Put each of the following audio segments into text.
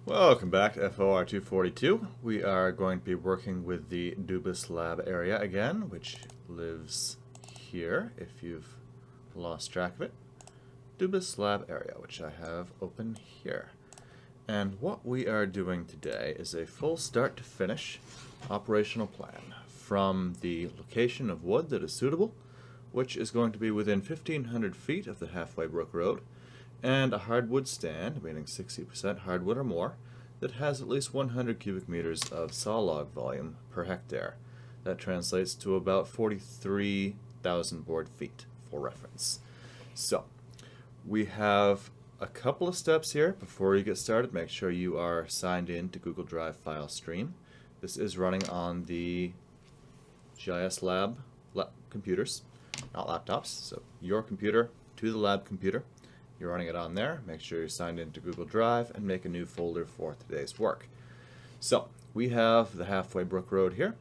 Welcome back to FOR 242. We are going to be working with the Dubus lab area again, which lives here if you've lost track of it. Dubus lab area, which I have open here. And what we are doing today is a full start to finish operational plan from the location of wood that is suitable, which is going to be within 1,500 feet of the Halfway Brook Road, and a hardwood stand, meaning 60% hardwood or more, that has at least 100 cubic meters of sawlog volume per hectare. That translates to about 43,000 board feet for reference. So, we have a couple of steps here before you get started. Make sure you are signed in to Google Drive file stream. This is running on the GIS lab computers, not laptops, so your computer to the lab computer. You're running it on there. Make sure you're signed into Google Drive and make a new folder for today's work. So we have the Halfway Brook Road here,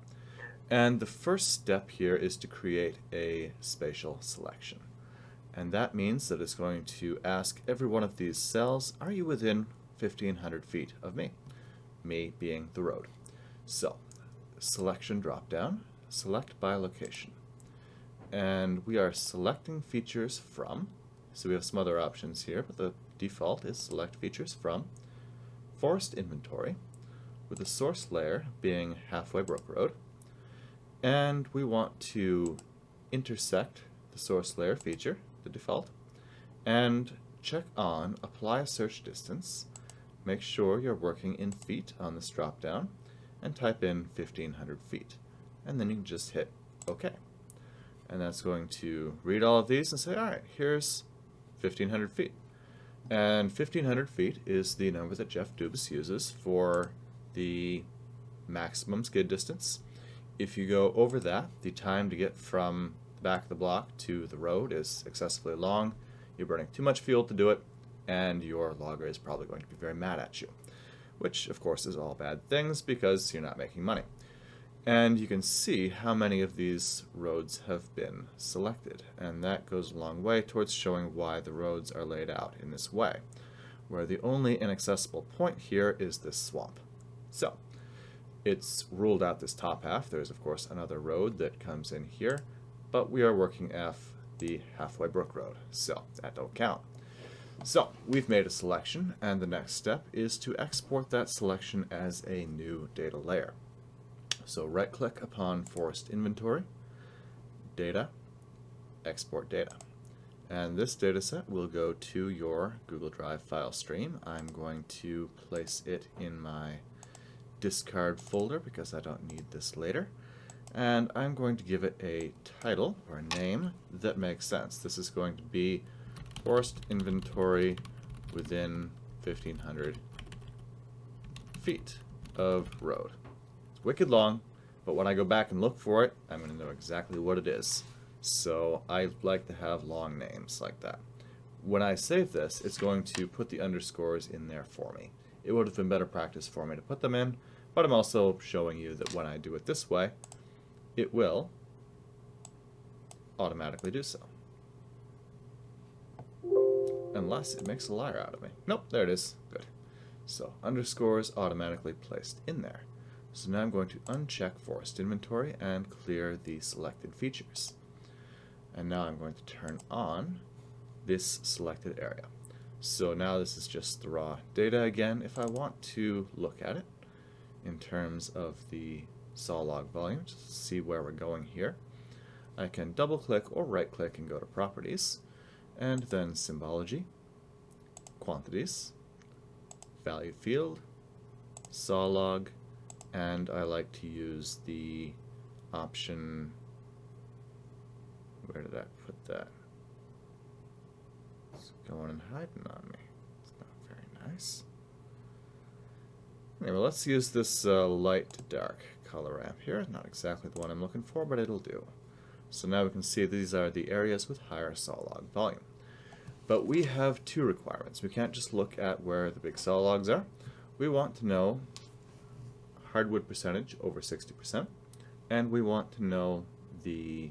and the first step here is to create a spatial selection. And that means that it's going to ask every one of these cells, are you within 1,500 feet of me? Me being the road. So, selection drop-down, select by location. And we are selecting features from, so we have some other options here, but the default is select features from forest inventory, with the source layer being Halfway Brook Road. And we want to intersect the source layer feature, the default, and check on apply search distance. Make sure you're working in feet on this drop down, and type in 1,500 feet. And then you can just hit OK. And that's going to read all of these and say, alright, here's 1,500 feet. And 1,500 feet is the number that Jeff Dubus uses for the maximum skid distance. If you go over that, the time to get from the back of the block to the road is excessively long. You're burning too much fuel to do it, and your logger is probably going to be very mad at you. Which, of course, is all bad things because you're not making money. And you can see how many of these roads have been selected, and that goes a long way towards showing why the roads are laid out in this way, where the only inaccessible point here is this swamp. So, it's ruled out this top half. There's of course another road that comes in here, but we are working the Halfway Brook Road, so that don't count. So, we've made a selection, and the next step is to export that selection as a new data layer. So right-click upon Forest Inventory, Data, Export Data. And this dataset will go to your Google Drive file stream. I'm going to place it in my discard folder because I don't need this later. And I'm going to give it a title or a name that makes sense. This is going to be Forest Inventory within 1,500 feet of road. Wicked long, but when I go back and look for it, I'm going to know exactly what it is. So I like to have long names like that. When I save this, it's going to put the underscores in there for me. It would have been better practice for me to put them in, but I'm also showing you that when I do it this way, it will automatically do so. Unless it makes a liar out of me. Nope, there it is. Good. So underscores automatically placed in there. So now I'm going to uncheck Forest Inventory and clear the selected features. And now I'm going to turn on this selected area. So now this is just the raw data again. If I want to look at it in terms of the saw log volume, just to see where we're going here, I can double click or right click and go to Properties, and then Symbology, Quantities, Value Field, Saw Log, and I like to use the option, where did I put that? It's going and hiding on me. It's not very nice. Anyway, let's use this light to dark color ramp here. Not exactly the one I'm looking for, but it'll do. So now we can see these are the areas with higher saw log volume. But we have two requirements. We can't just look at where the big saw logs are. We want to know hardwood percentage over 60%, and we want to know the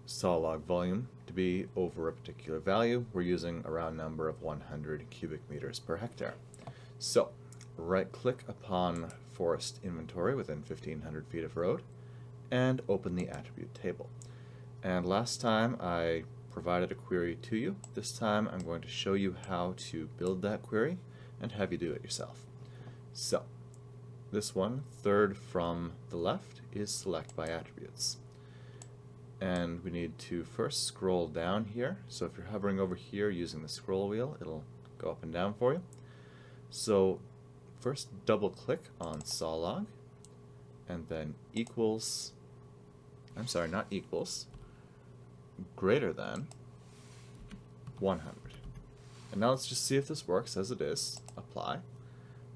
saw log volume to be over a particular value. We're using a round number of 100 cubic meters per hectare. So, right-click upon forest inventory within 1500 feet of road, and open the attribute table. And last time I provided a query to you. This time I'm going to show you how to build that query and have you do it yourself. So, this one, third from the left, is select by attributes. And we need to first scroll down here. So if you're hovering over here using the scroll wheel, it'll go up and down for you. So first double click on sawlog, and then equals, I'm sorry, not equals, greater than 100. And now let's just see if this works as it is. Apply.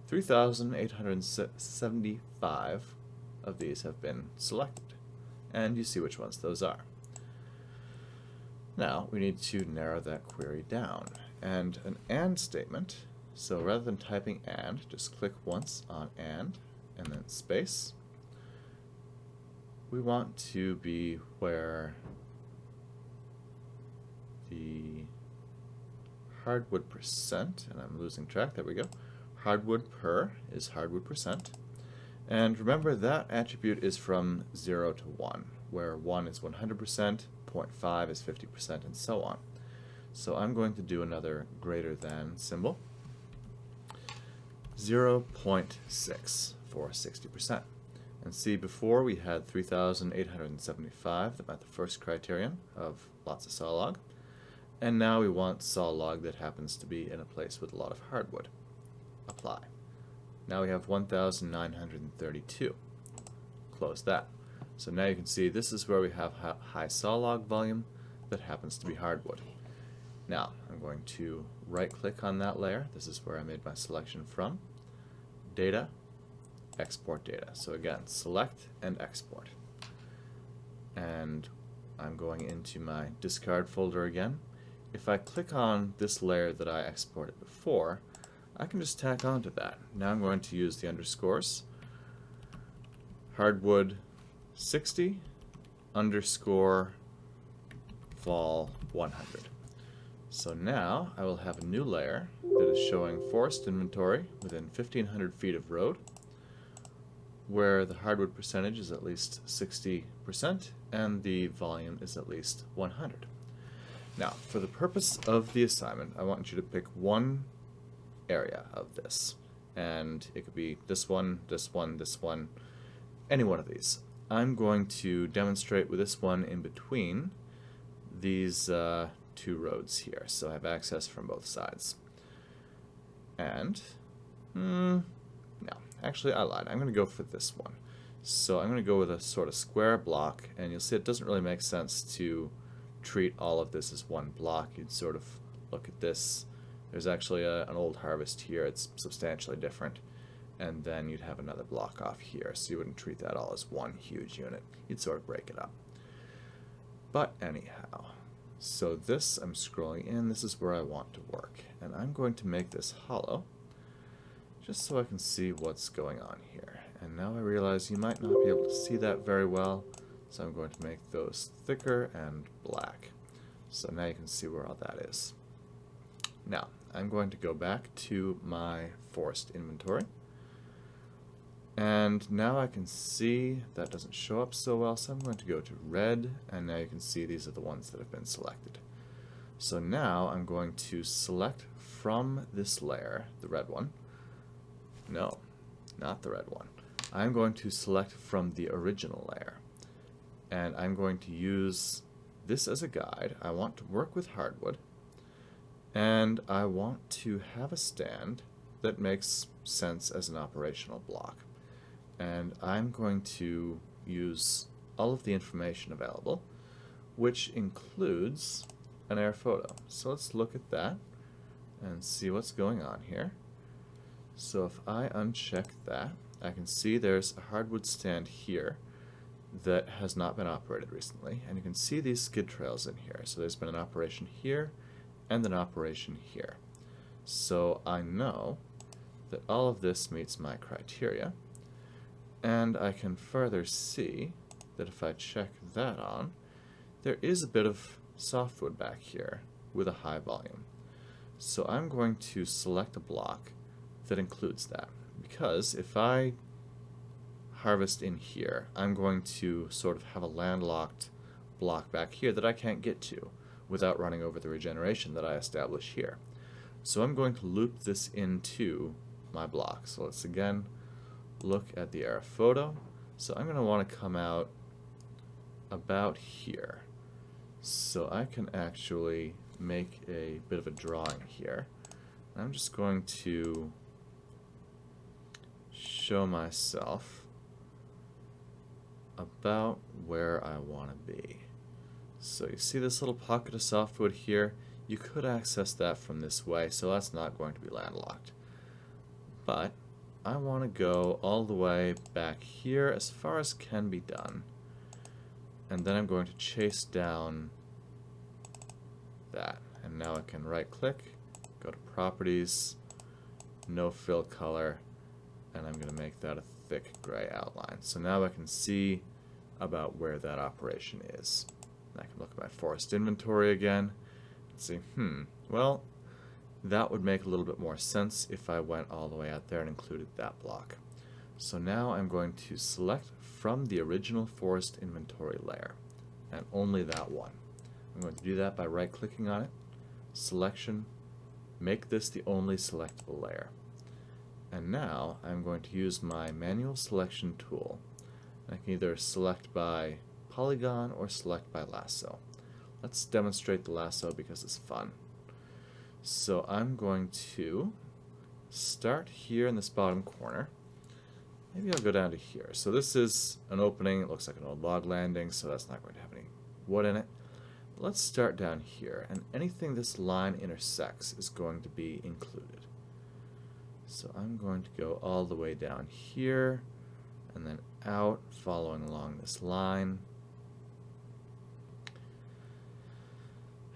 3,875 of these have been selected, and you see which ones those are. Now we need to narrow that query down, and an AND statement. So rather than typing AND, just click once on AND and then space. We want to be where the hardwood percent, and I'm losing track, there we go. Hardwood per is hardwood percent. And remember that attribute is from 0 to 1, where 1 is 100%, 0.5 is 50%, and so on. So I'm going to do another greater than symbol. 0.6 for 60%. And see, before we had 3,875 that met the first criterion of lots of sawlog, and now we want sawlog that happens to be in a place with a lot of hardwood. Apply. Now we have 1,932. Close that. So now you can see this is where we have high sawlog volume that happens to be hardwood. Now I'm going to right click on that layer. This is where I made my selection from. Data, export data. So again, select and export. And I'm going into my discard folder again. If I click on this layer that I exported before, I can just tack onto that. Now I'm going to use the underscores. Hardwood 60 underscore vol 100. So now I will have a new layer that is showing forest inventory within 1,500 feet of road, where the hardwood percentage is at least 60% and the volume is at least 100. Now, for the purpose of the assignment, I want you to pick one area of this, and it could be this one, this one, this one, any one of these. I'm going to demonstrate with this one in between these two roads here, so I have access from both sides. And no, actually I lied. I'm going to go for this one. So I'm going to go with a sort of square block, and you'll see it doesn't really make sense to treat all of this as one block. You'd sort of look at this. There's actually an old harvest here. It's substantially different. And then you'd have another block off here, so you wouldn't treat that all as one huge unit. You'd sort of break it up. But anyhow, so this, I'm scrolling in, this is where I want to work. And I'm going to make this hollow, just so I can see what's going on here. And now I realize you might not be able to see that very well, so I'm going to make those thicker and black. So now you can see where all that is. Now, I'm going to go back to my forest inventory. And now I can see that doesn't show up so well, so I'm going to go to red, and now you can see these are the ones that have been selected. So now I'm going to select from this layer, the red one. No, not the red one. I'm going to select from the original layer. And I'm going to use this as a guide. I want to work with hardwood, and I want to have a stand that makes sense as an operational block. And I'm going to use all of the information available, which includes an air photo. So let's look at that and see what's going on here. So if I uncheck that, I can see there's a hardwood stand here that has not been operated recently, and you can see these skid trails in here. So there's been an operation here and an operation here. So I know that all of this meets my criteria. And I can further see that if I check that on, there is a bit of softwood back here with a high volume. So I'm going to select a block that includes that. Because if I harvest in here, I'm going to sort of have a landlocked block back here that I can't get to without running over the regeneration that I establish here. So I'm going to loop this into my block. So let's again look at the arrow photo. So I'm going to want to come out about here. So I can actually make a bit of a drawing here. I'm just going to show myself about where I want to be. So you see this little pocket of softwood here? You could access that from this way, so that's not going to be landlocked. But I want to go all the way back here as far as can be done. And then I'm going to chase down that. And now I can right click, go to properties, no fill color, and I'm going to make that a thick gray outline. So now I can see about where that operation is. And I can look at my forest inventory again and see, well, that would make a little bit more sense if I went all the way out there and included that block. So now I'm going to select from the original forest inventory layer, and only that one. I'm going to do that by right-clicking on it, selection, make this the only selectable layer. And now I'm going to use my manual selection tool. I can either select by polygon or select by lasso. Let's demonstrate the lasso because it's fun. So I'm going to start here in this bottom corner. Maybe I'll go down to here. So this is an opening. It looks like an old log landing, so that's not going to have any wood in it. But let's start down here, and anything this line intersects is going to be included. So I'm going to go all the way down here and then out, following along this line.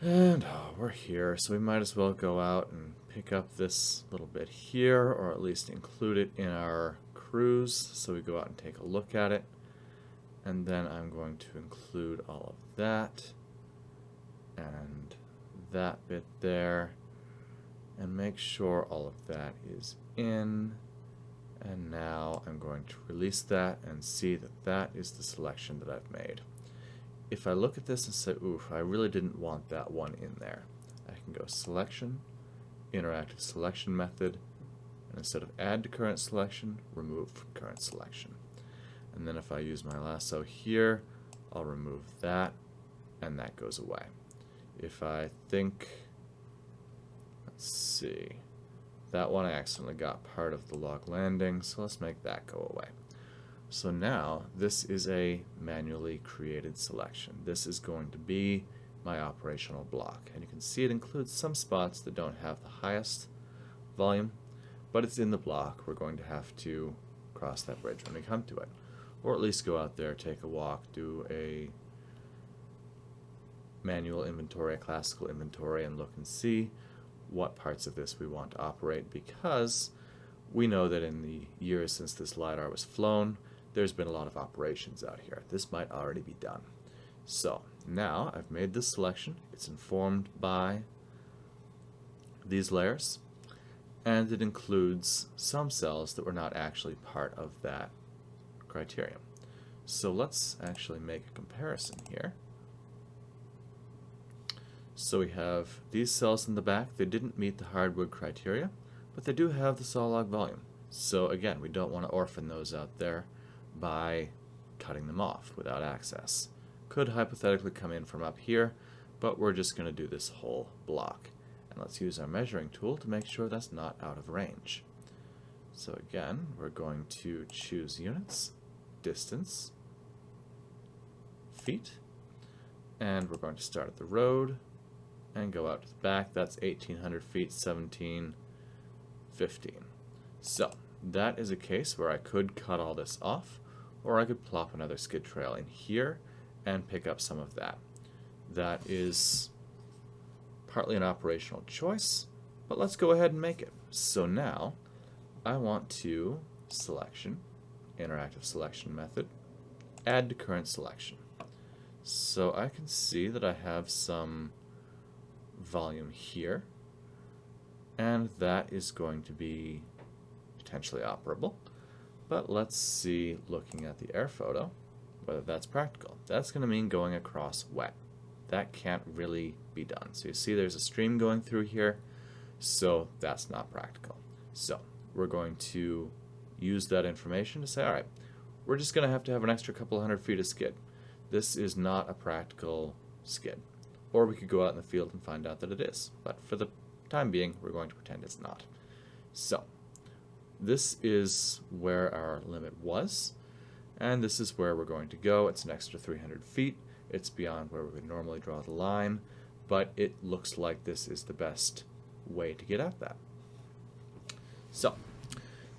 And we're here, so we might as well go out and pick up this little bit here, or at least include it in our cruise. So we go out and take a look at it. And then I'm going to include all of that and that bit there, and make sure all of that is in. And now I'm going to release that and see that that is the selection that I've made. If I look at this and say, oof, I really didn't want that one in there, I can go selection, interactive selection method, and instead of add to current selection, remove from current selection. And then if I use my lasso here, I'll remove that, and that goes away. If I think, let's see, that one I accidentally got part of the log landing, so let's make that go away. So now this is a manually created selection. This is going to be my operational block, and you can see it includes some spots that don't have the highest volume, but it's in the block. We're going to have to cross that bridge when we come to it, or at least go out there, take a walk, do a manual inventory, a classical inventory, and look and see what parts of this we want to operate, because we know that in the years since this LiDAR was flown, there's been a lot of operations out here. This might already be done. So now I've made this selection. It's informed by these layers, and it includes some cells that were not actually part of that criterion. So let's actually make a comparison here. So we have these cells in the back. They didn't meet the hardwood criteria, but they do have the saw log volume. So again, we don't want to orphan those out there by cutting them off without access. Could hypothetically come in from up here, but we're just going to do this whole block. And let's use our measuring tool to make sure that's not out of range. So again, we're going to choose units, distance, feet, and we're going to start at the road and go out to the back. That's 1,800 feet, 1715. So that is a case where I could cut all this off, or I could plop another skid trail in here and pick up some of that. That is partly an operational choice, but let's go ahead and make it. So now I want to selection, interactive selection method, add to current selection. So I can see that I have some volume here, and that is going to be potentially operable. But let's see, looking at the air photo, whether that's practical. That's going to mean going across wet. That can't really be done. So you see there's a stream going through here, so that's not practical. So we're going to use that information to say, all right, we're just going to have an extra couple hundred feet of skid. This is not a practical skid. Or we could go out in the field and find out that it is. But for the time being, we're going to pretend it's not. So this is where our limit was, and this is where we're going to go. It's an extra 300 feet. It's beyond where we would normally draw the line, but it looks like this is the best way to get at that. So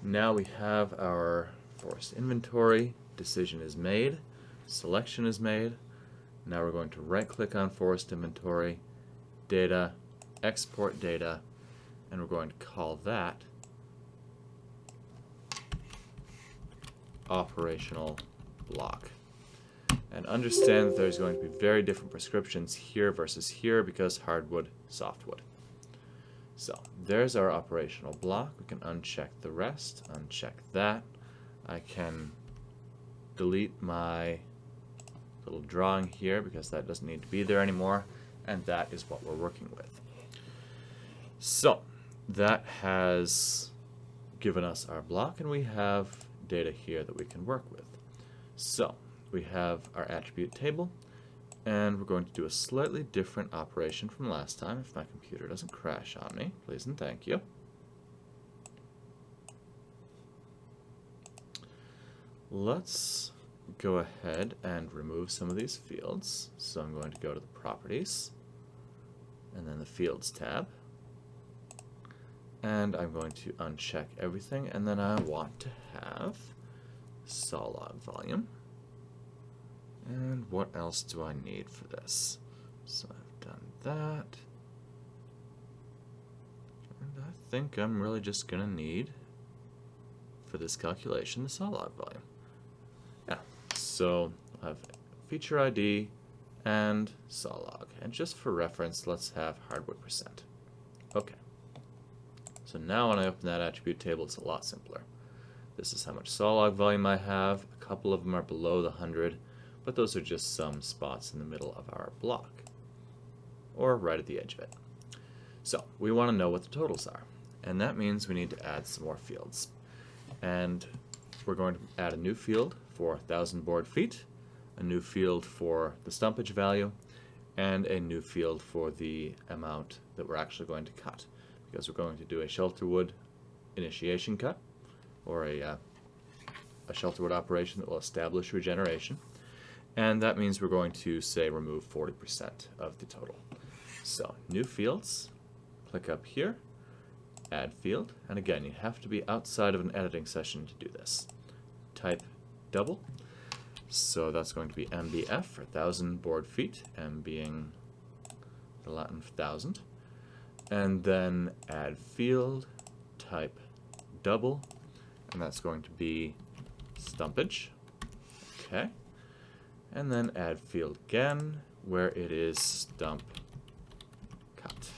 now we have our forest inventory. Decision is made. Selection is made. Now we're going to right-click on forest inventory, data, export data, and we're going to call that operational block. And understand that there's going to be very different prescriptions here versus here because hardwood, softwood. So there's our operational block. We can uncheck the rest, uncheck that. I can delete my little drawing here because that doesn't need to be there anymore, and that is what we're working with. So that has given us our block, and we have data here that we can work with. So we have our attribute table, and we're going to do a slightly different operation from last time. If my computer doesn't crash on me, please and thank you. Let's go ahead and remove some of these fields. So I'm going to go to the properties and then the fields tab, and I'm going to uncheck everything, and then I want to have saw log volume. And what else do I need for this? So I've done that, and I think I'm really just gonna need for this calculation the saw log volume. Yeah, so I'll have feature ID and saw log, and just for reference, let's have hardwood percent. Okay. So now when I open that attribute table, it's a lot simpler. This is how much saw log volume I have. A couple of them are below the 100, but those are just some spots in the middle of our block, or right at the edge of it. So we want to know what the totals are, and that means we need to add some more fields. And we're going to add a new field for 1,000 board feet, a new field for the stumpage value, and a new field for the amount that we're actually going to cut, because we're going to do a shelterwood initiation cut, or a shelterwood operation that will establish regeneration, and that means we're going to, say, remove 40% of the total. So new fields, click up here, add field, and again, you have to be outside of an editing session to do this. Type double, so that's going to be MBF for 1,000 board feet, M being the Latin for 1,000, and then add field, type double, and that's going to be stumpage, okay, and then add field again, where it is stump cut,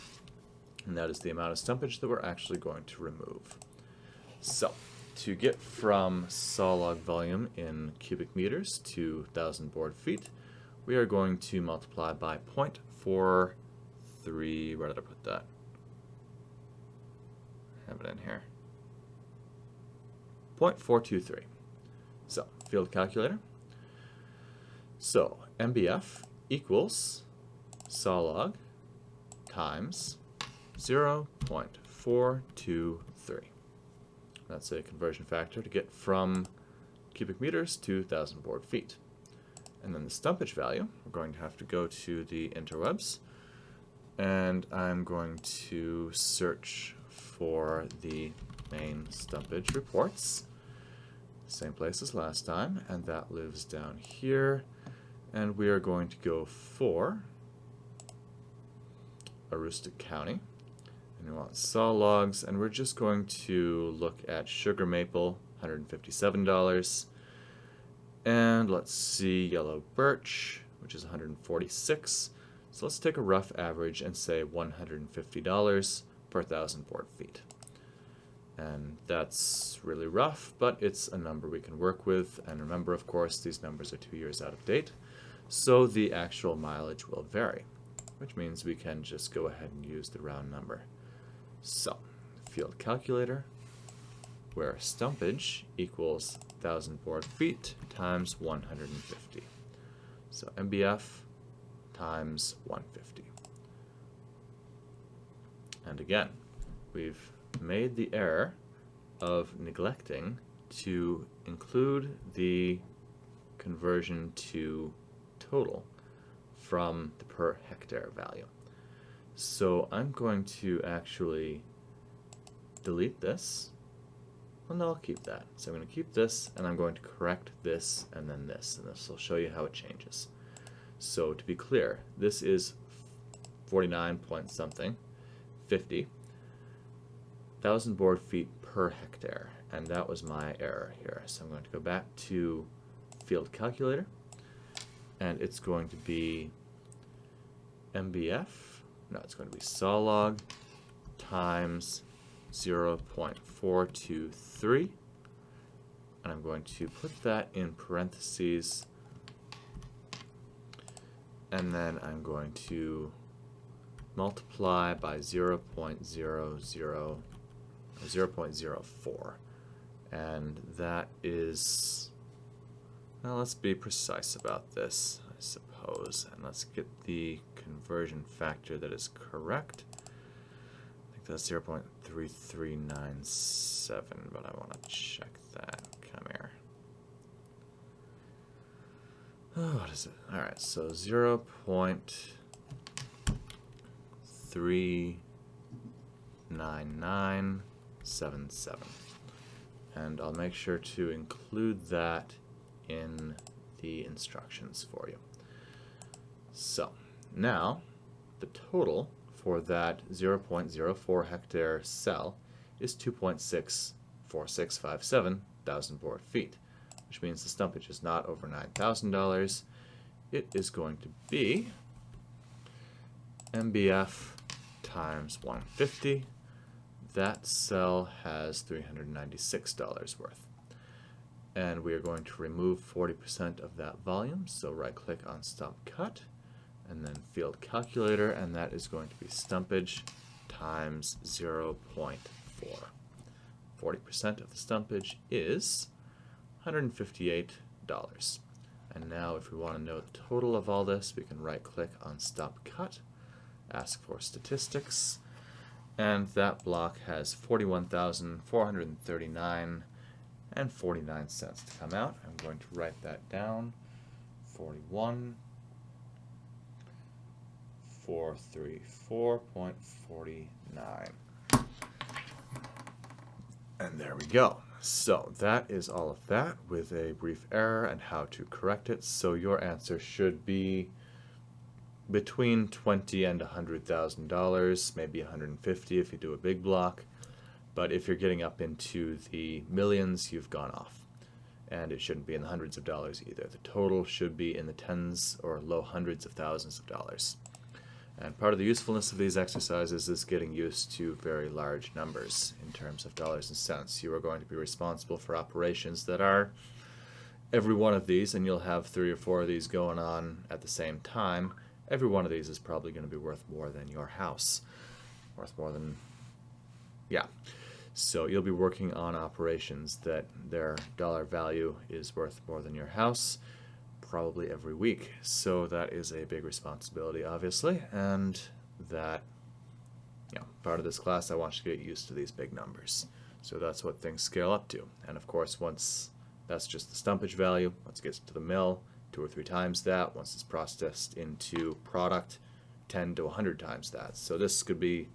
and that is the amount of stumpage that we're actually going to remove. So to get from saw log volume in cubic meters to 1,000 board feet, we are going to multiply by 0.43, where did I put that? I have it in here. 0.423. So, field calculator. So, MBF equals saw log times 0.423. That's a conversion factor to get from cubic meters to 1,000 board feet. And then the stumpage value, we're going to have to go to the interwebs, and I'm going to search for the main stumpage reports, same place as last time, and that lives down here, and we are going to go for Aroostook County. And we want saw logs, and we're just going to look at sugar maple, $157, and let's see yellow birch, which is $146. So let's take a rough average and say $150 per 1,000 board feet. And that's really rough, but it's a number we can work with. And remember, of course, these numbers are 2 years out of date, so the actual mileage will vary, which means we can just go ahead and use the round number. So, field calculator, where stumpage equals 1,000 board feet times 150. So MBF times 150. And again, we've made the error of neglecting to include the conversion to total from the per hectare value. So I'm going to actually delete this. Well, no, I'll keep that. So I'm going to keep this, and I'm going to correct this, and then this, and this will show you how it changes. So to be clear, this is 49 point something, 50, 1,000 board feet per hectare, and that was my error here. So I'm going to go back to field calculator, and it's going to be MBF, no, it's going to be saw log times 0.423, and I'm going to put that in parentheses, and then I'm going to multiply by 0.04, and that is, well, let's be precise about this, I suppose, and let's get the conversion factor that is correct. I think that's 0.3397, but I want to check that. Come here. Oh, what is it? Alright, so 0.39977. And I'll make sure to include that in the instructions for you. So, now, the total for that 0.04 hectare cell is 2.64657 thousand board feet, which means the stumpage is not over $9,000. It is going to be MBF times 150. That cell has $396 worth. And we are going to remove 40% of that volume, so right click on Stop Cut, and then field calculator, and that is going to be stumpage times 0.4. 40% of the stumpage is $158. And now if we want to know the total of all this, we can right click on Stop Cut, ask for statistics, and that block has 41,439 and 49 cents to come out. I'm going to write that down. 41,434.49. And there we go. So that is all of that with a brief error and how to correct it. So your answer should be between $20,000 and $100,000, maybe $150,000 if you do a big block. But if you're getting up into the millions, you've gone off. And it shouldn't be in the hundreds of dollars either. The total should be in the tens or low hundreds of thousands of dollars. And part of the usefulness of these exercises is getting used to very large numbers in terms of dollars and cents. You are going to be responsible for operations that are every one of these, and you'll have 3 or 4 of these going on at the same time. Every one of these is probably going to be worth more than your house. Worth more than, yeah. So you'll be working on operations that their dollar value is worth more than your house, probably every week. So that is a big responsibility, obviously, and that, you know, part of this class I want you to get used to these big numbers. So that's what things scale up to. And of course, once that's just the stumpage value, once it gets to the mill, 2 or 3 times that. Once it's processed into product, 10 to 100 times that. So this could be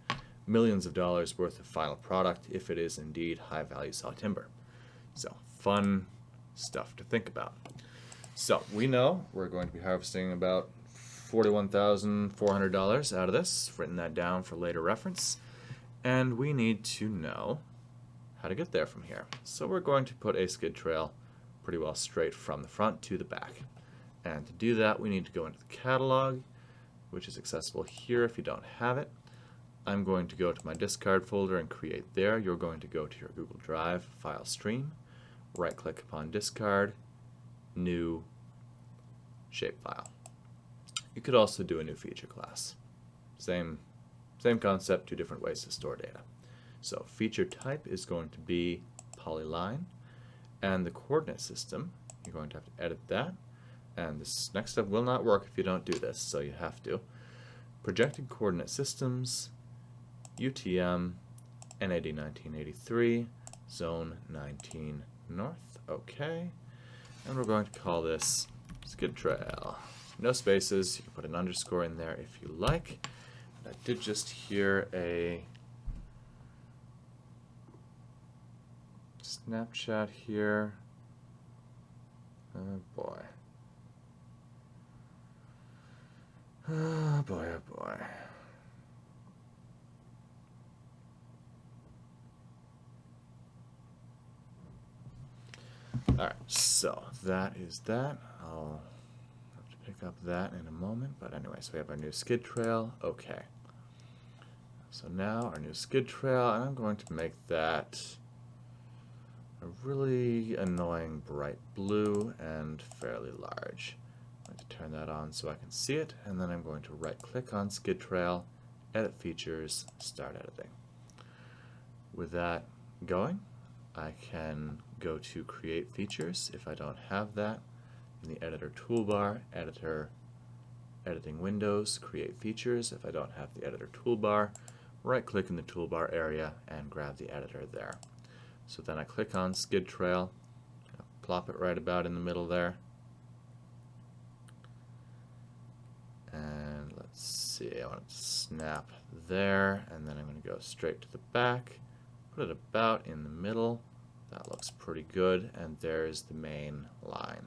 millions of dollars worth of final product if it is indeed high value saw timber. So fun stuff to think about. So we know we're going to be harvesting about $41,400 out of this. Written that down for later reference. And we need to know how to get there from here. So we're going to put a skid trail pretty well straight from the front to the back. And to do that, we need to go into the catalog, which is accessible here if you don't have it. I'm going to go to my discard folder and create there. You're going to go to your Google Drive file stream, right click upon discard, new shapefile. You could also do a new feature class. Same concept, two different ways to store data. So feature type is going to be polyline, and the coordinate system, you're going to have to edit that. And this next step will not work if you don't do this, so you have to. Projected coordinate systems, UTM, NAD 1983, zone 19 north, okay. And we're going to call this skid trail. No spaces, you can put an underscore in there if you like. And I did just hear a Snapchat here. Oh boy. Oh boy, oh boy. Alright, so that is that. I'll have to pick up that in a moment, but anyway, so we have our new skid trail. Okay. So now our new skid trail, and I'm going to make that a really annoying bright blue and fairly large. I'm going to turn that on so I can see it, and then I'm going to right click on skid trail, edit features, start editing. With that going, I can go to create features if I don't have that. In the editor toolbar, editing windows, create features. If I don't have the editor toolbar, right click in the toolbar area and grab the editor there. So then I click on skid trail, plop it right about in the middle there. And let's see, I want it to snap there, and then I'm going to go straight to the back, put it about in the middle. That looks pretty good, and there's the main line.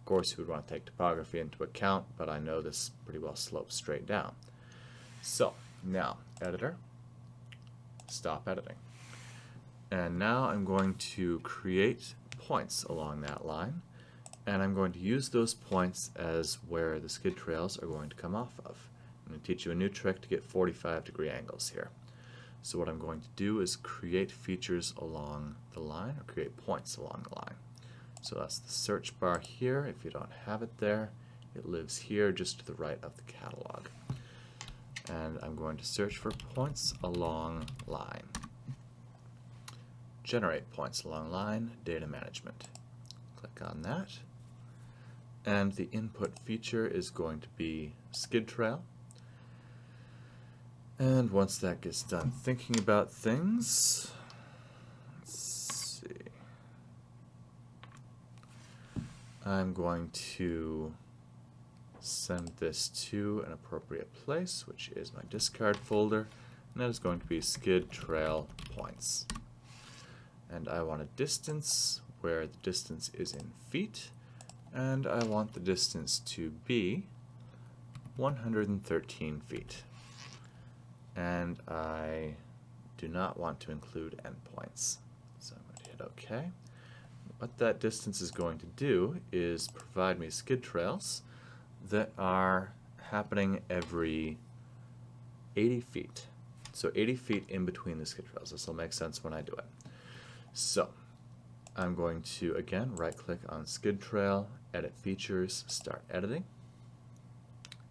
Of course, you would want to take topography into account, but I know this pretty well slopes straight down. So now, editor, stop editing. And now I'm going to create points along that line, and I'm going to use those points as where the skid trails are going to come off of. I'm going to teach you a new trick to get 45-degree angles here. So what I'm going to do is create features along the line, or create points along the line. So that's the search bar here. If you don't have it there, it lives here just to the right of the catalog. And I'm going to search for points along line. Generate points along line, data management. Click on that. And the input feature is going to be skid trail. And once that gets done thinking about things, let's see. I'm going to send this to an appropriate place, which is my discard folder, and that is going to be skid trail points. And I want a distance where the distance is in feet, and I want the distance to be 113 feet. And I do not want to include endpoints. So I'm going to hit OK. What that distance is going to do is provide me skid trails that are happening every 80 feet. So 80 feet in between the skid trails. This will make sense when I do it. So I'm going to, again, right-click on skid trail, edit features, start editing.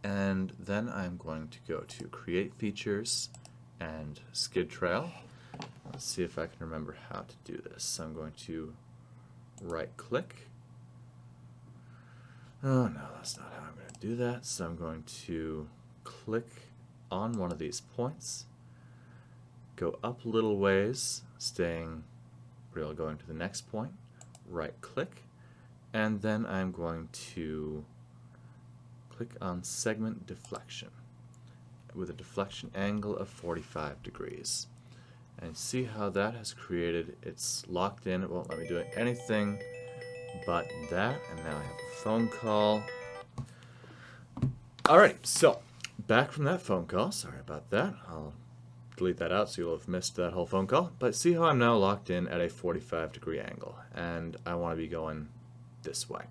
And then I'm going to go to create features and skid trail. Let's see if I can remember how to do this. So I'm going to right-click. Oh no, that's not how I'm going to do that. So I'm going to click on one of these points, go up a little ways, staying real, going to the next point, right-click, and then I'm going to click on segment deflection with a deflection angle of 45 degrees. And see how that has created, it's locked in, it won't let me do anything but that, and now I have a phone call. Alright, so back from that phone call, sorry about that, I'll delete that out so you'll have missed that whole phone call, but see how I'm now locked in at a 45-degree angle, and I want to be going this way.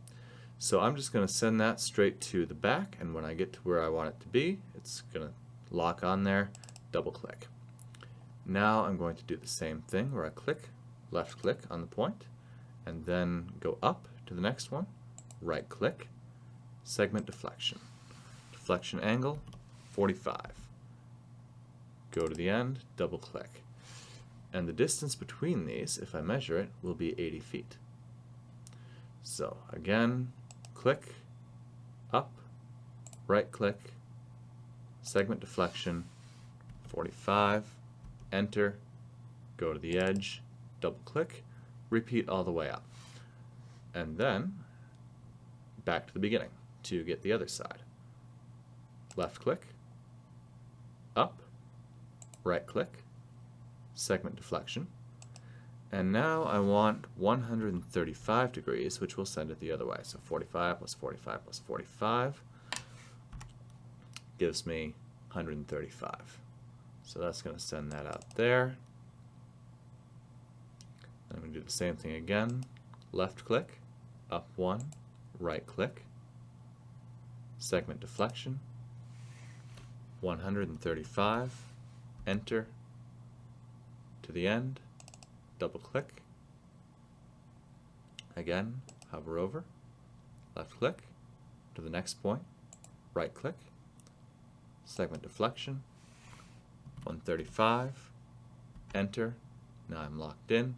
So I'm just going to send that straight to the back, and when I get to where I want it to be, it's going to lock on there, double click. Now I'm going to do the same thing where I click, left click on the point, and then go up to the next one, right click, segment deflection. Deflection angle, 45. Go to the end, double click. And the distance between these, if I measure it, will be 80 feet. So again, click, up, right click, segment deflection, 45, enter, go to the edge, double click, repeat all the way up. And then back to the beginning to get the other side. Left click, up, right click, segment deflection, and now I want 135 degrees, which will send it the other way. So 45 plus 45 plus 45 gives me 135. So that's going to send that out there. I'm going to do the same thing again. Left click, up one, right click, segment deflection, 135, enter, to the end, double click, again, hover over, left click, to the next point, right click, segment deflection, 135, enter, now I'm locked in,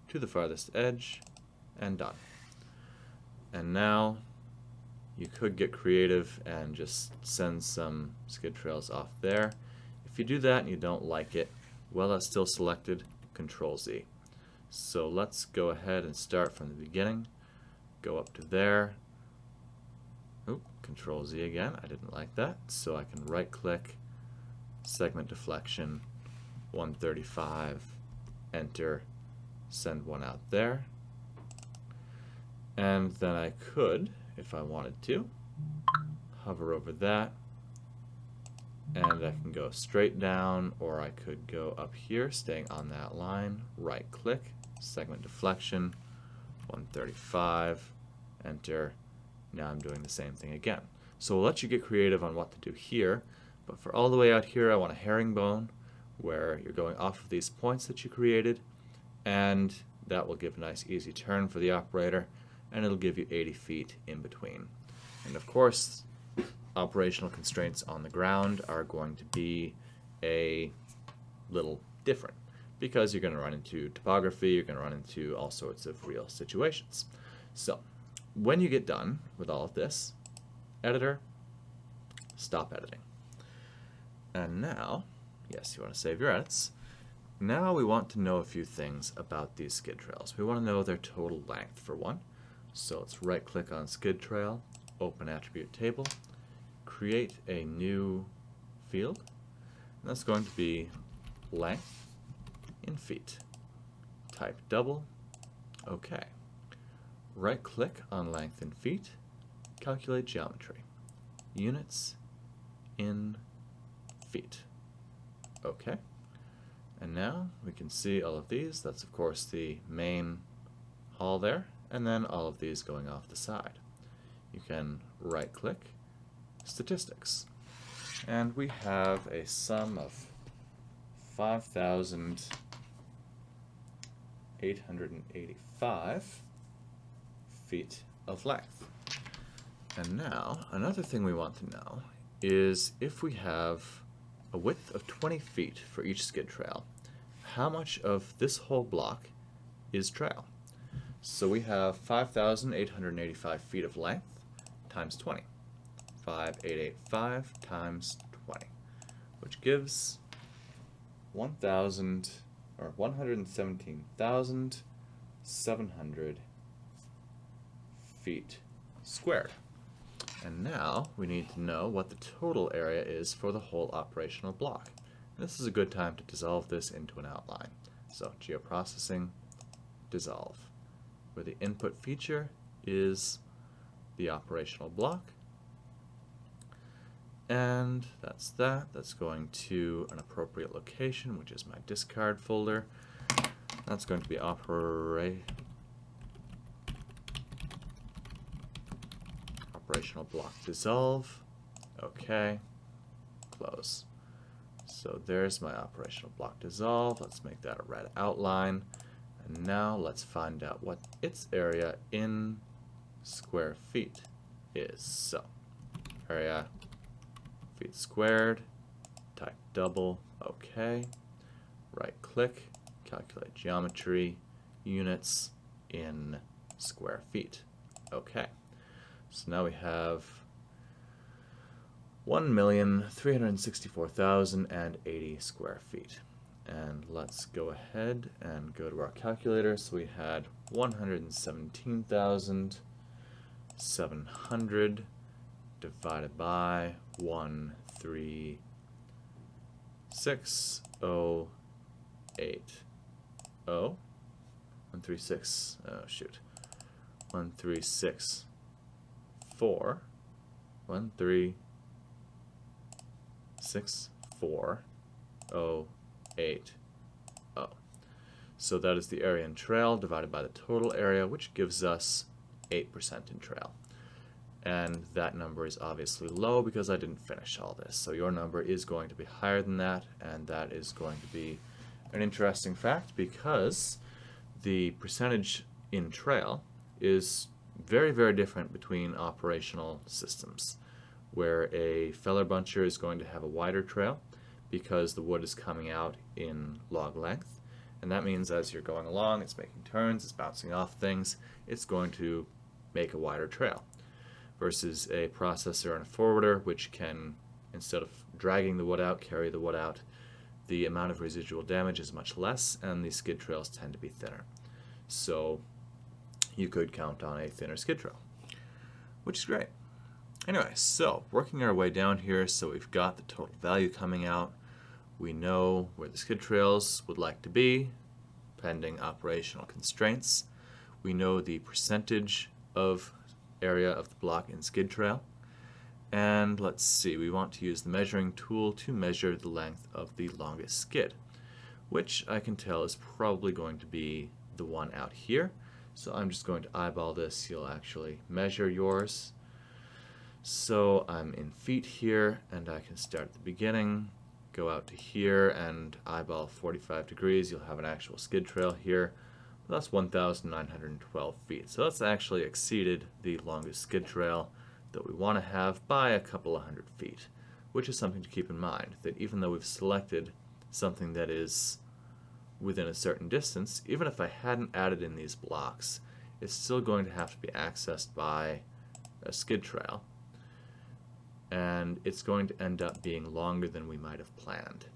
to the farthest edge, and done. And now you could get creative and just send some skid trails off there. If you do that and you don't like it, well, that's still selected, Control Z. So let's go ahead and start from the beginning. Go up to there. Oop, Control Z again. I didn't like that. So I can right click, segment deflection, 135, enter, send one out there. And then I could, if I wanted to, hover over that, and I can go straight down, or I could go up here, staying on that line, right click, segment deflection, 135, enter. Now I'm doing the same thing again. So we'll let you get creative on what to do here, but for all the way out here I want a herringbone where you're going off of these points that you created, and that will give a nice easy turn for the operator, and it'll give you 80 feet in between. And of course, operational constraints on the ground are going to be a little different because you're going to run into topography, you're going to run into all sorts of real situations. So when you get done with all of this, editor, stop editing. And now, yes, you want to save your edits. Now we want to know a few things about these skid trails. We want to know their total length for one. So let's right click on skid trail, open attribute table, create a new field, and that's going to be length in feet. Type double, OK. Right click on length in feet, calculate geometry, units in feet. OK. And now we can see all of these. That's of course the main hall there, and then all of these going off the side. You can right click, statistics, and we have a sum of 5,885 feet of length. And now another thing we want to know is if we have a width of 20 feet for each skid trail, how much of this whole block is trail? So we have 5,885 feet of length times 20. 5,885 times 20, which gives 117,700 feet squared. And now we need to know what the total area is for the whole operational block. And this is a good time to dissolve this into an outline. So geoprocessing, dissolve, where the input feature is the operational block. And that's that. That's going to an appropriate location, which is my discard folder. That's going to be operational block dissolve. OK. Close. So there's my operational block dissolve. Let's make that a red outline. And now let's find out what its area in square feet is. So area feet squared, type double, OK. Right click, calculate geometry, units in square feet. OK. So now we have 1,364,080 square feet. And let's go ahead and go to our calculator. So we had 117,700 divided by 136,080. 136, oh shoot. 136,4. 136,408. So that is the area in trail divided by the total area, which gives us 8% in trail. And that number is obviously low because I didn't finish all this. So your number is going to be higher than that, and that is going to be an interesting fact because the percentage in trail is very, very different between operational systems, where a feller buncher is going to have a wider trail because the wood is coming out in log length, and that means as you're going along, it's making turns, it's bouncing off things, it's going to make a wider trail, versus a processor and a forwarder, which can, instead of dragging the wood out, carry the wood out. The amount of residual damage is much less, and the skid trails tend to be thinner. So you could count on a thinner skid trail, which is great. Anyway, so working our way down here, so we've got the total value coming out. We know where the skid trails would like to be, pending operational constraints. We know the percentage of area of the block in skid trail. And let's see, we want to use the measuring tool to measure the length of the longest skid, which I can tell is probably going to be the one out here. So I'm just going to eyeball this. You'll actually measure yours. So I'm in feet here, and I can start at the beginning, go out to here, and eyeball 45 degrees. You'll have an actual skid trail here. That's 1,912 feet. So that's actually exceeded the longest skid trail that we want to have by a couple of hundred feet, which is something to keep in mind, that even though we've selected something that is within a certain distance, even if I hadn't added in these blocks, it's still going to have to be accessed by a skid trail, and it's going to end up being longer than we might have planned.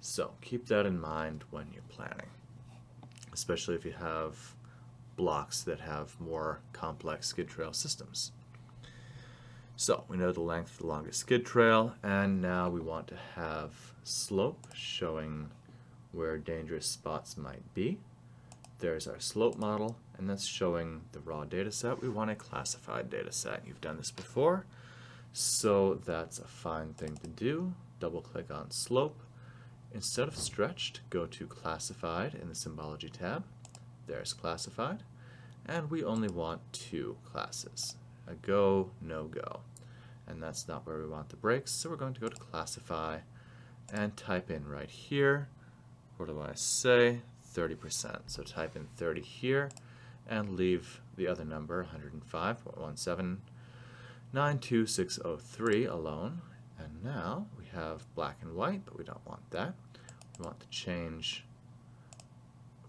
So keep that in mind when you're planning, especially if you have blocks that have more complex skid trail systems. So we know the length of the longest skid trail, and now we want to have slope showing where dangerous spots might be. There's our slope model, and that's showing the raw data set. We want a classified data set. You've done this before, so that's a fine thing to do. Double click on slope. Instead of stretched, go to classified in the symbology tab. There's classified, and we only want two classes, a go, no go. And that's not where we want the breaks, so we're going to go to classify and type in right here, what do I say, 30%. So type in 30 here and leave the other number, 105.17.92603 alone. And now we have black and white, but we don't want that. We want to change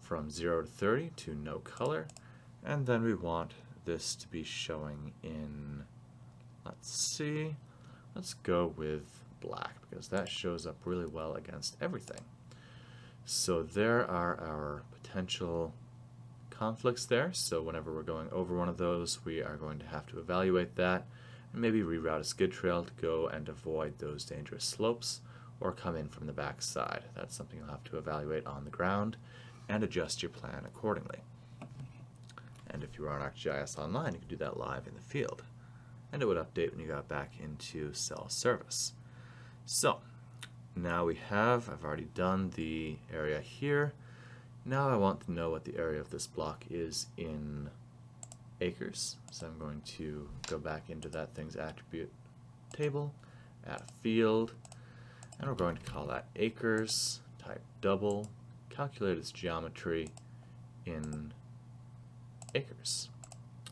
from 0 to 30 to no color, and then we want this to be showing in, let's see, let's go with black because that shows up really well against everything. So there are our potential conflicts there. So whenever we're going over one of those, we are going to have to evaluate that and maybe reroute a skid trail to go and avoid those dangerous slopes or come in from the back side. That's something you'll have to evaluate on the ground and adjust your plan accordingly. And if you were on ArcGIS Online, you could do that live in the field, and it would update when you got back into cell service. So now I've already done the area here. Now I want to know what the area of this block is in acres. So I'm going to go back into that thing's attribute table, add a field, And we're going to call that acres, type double, calculate its geometry in acres.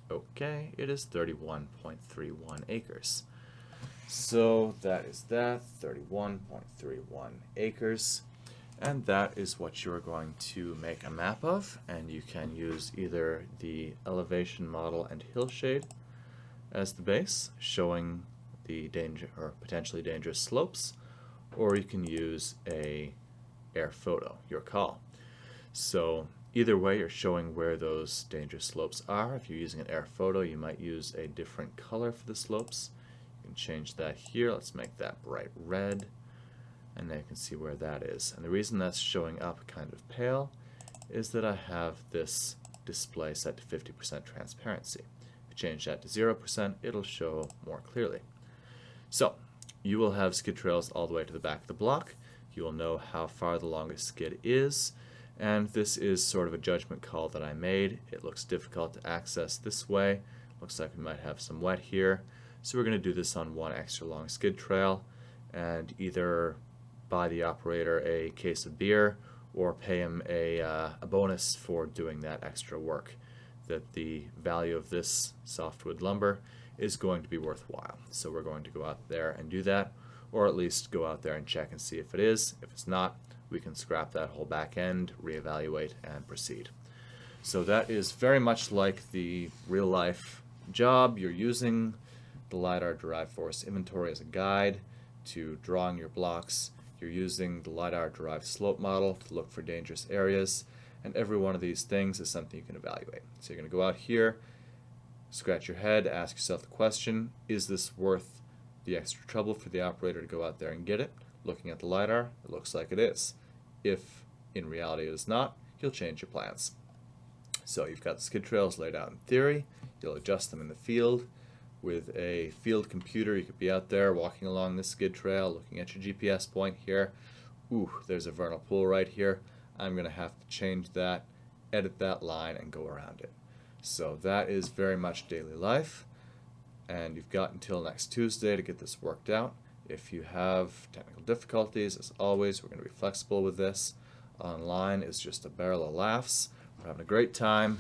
Okay, it is 31.31 acres. So that is that, 31.31 acres. And that is what you're going to make a map of. And you can use either the elevation model and hillshade as the base, showing the danger or potentially dangerous slopes, or you can use a air photo, your call. So either way, you're showing where those dangerous slopes are. If you're using an air photo, you might use a different color for the slopes. You can change that here. Let's make that bright red. And now you can see where that is. And the reason that's showing up kind of pale is that I have this display set to 50% transparency. If you change that to 0%, it'll show more clearly. So you will have skid trails all the way to the back of the block. You will know how far the longest skid is. And this is sort of a judgment call that I made. It looks difficult to access this way. Looks like we might have some wet here. So we're going to do this on one extra long skid trail and either buy the operator a case of beer or pay him a bonus for doing that extra work. That the value of this softwood lumber is going to be worthwhile. So we're going to go out there and do that, or at least go out there and check and see if it is. If it's not, we can scrap that whole back end, reevaluate, and proceed. So that is very much like the real life job. You're using the LiDAR derived force inventory as a guide to drawing your blocks. You're using the LiDAR derived slope model to look for dangerous areas, and every one of these things is something you can evaluate. So you're going to go out here, scratch your head, ask yourself the question, is this worth the extra trouble for the operator to go out there and get it? Looking at the LiDAR, it looks like it is. If in reality it is not, you'll change your plans. So you've got the skid trails laid out in theory, you'll adjust them in the field. With a field computer, you could be out there walking along this skid trail, looking at your GPS point here. Ooh, there's a vernal pool right here. I'm going to have to change that, edit that line, and go around it. So that is very much daily life, and you've got until next Tuesday to get this worked out. If you have technical difficulties, as always, we're going to be flexible with this. Online is just a barrel of laughs. We're having a great time.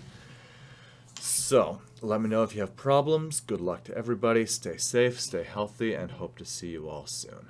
So let me know if you have problems. Good luck to everybody. Stay safe, stay healthy, and hope to see you all soon.